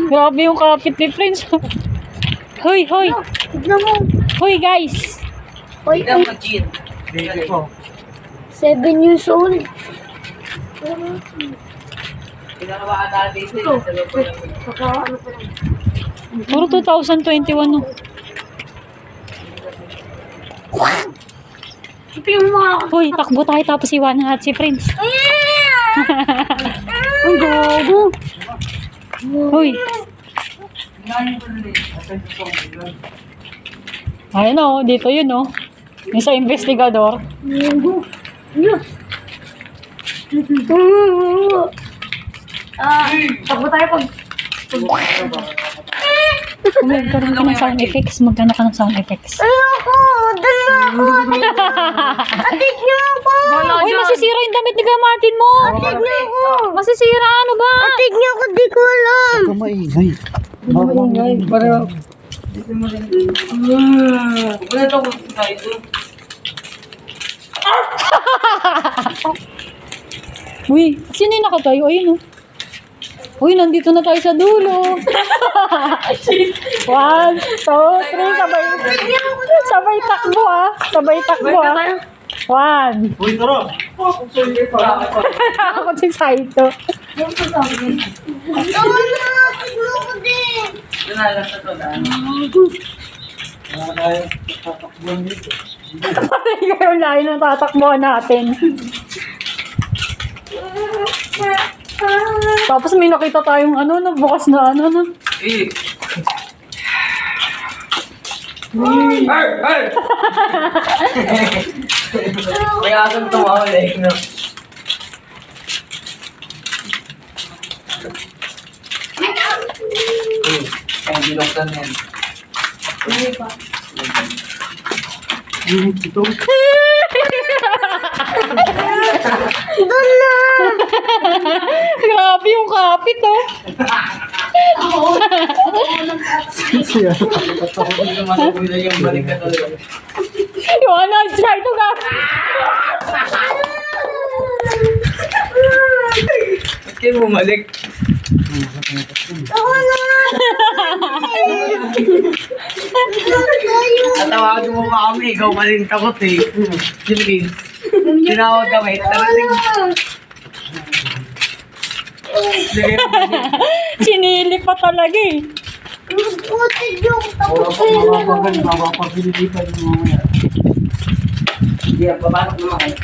Grabe yung kapit ni Prince. Hoy, hoy. Tignan mo. Hoy, guys. Hoy, Tignan mo, Chin. 7 years old. Pinakabahan natin ito. Saka ano pa lang. Puro 2021, no? Ito yung mga... Hoy, takbo tayo tapos iwanan natin si Prince. Ang gago. Hoy. Ayun o, dito yun o. Yung sa investigador. Takbo tayo pag... Magkaroon ka ng sound effects. Magkano ka ng sound effects. Ayoko! Dala ako! Atik niyo ako! Uy, masisira yung damit ni Martin mo. Atik niyo ako! Masisira, ano ba? Atik niyo ako! Di ko alam! Maingay. Maingay. Para... Dito mo rin. Wala ito kung ito. Uy, sino yung nakatayo? Ayun o. Uy, nandito na tayo sa dulo. 1, 2, 3, sabay takbo ah. Sabay takbo ah. 1. Uy, tara. Ako si Saito. Tama na! Tignan ko din! Nanalas na ito. Wala tayo tatakbuhan dito. Patay kayo layo ng tatakbuhan natin. Tapos may nakita tayong ano, bukas na ano, no? Eh. Ay! Ay! May asang tumawal eh. No? Ay, binuksan yan. Ito. Doon na! Grabe yung kapit, oh. Siya. Hindi naman ako yung balik na talaga. Yung ano, Saito ka. Ba't kayo bumalik? Tama na! Natawagin mo pa kami, ikaw pa rin takot eh. Silvin, tinawag kami. Tarating. Sige. Sinili pa talaga eh. Buti yung Wala tapos pa mapapagal, mapapagpilitan yung mga yan. Sige, papasok naman kayo.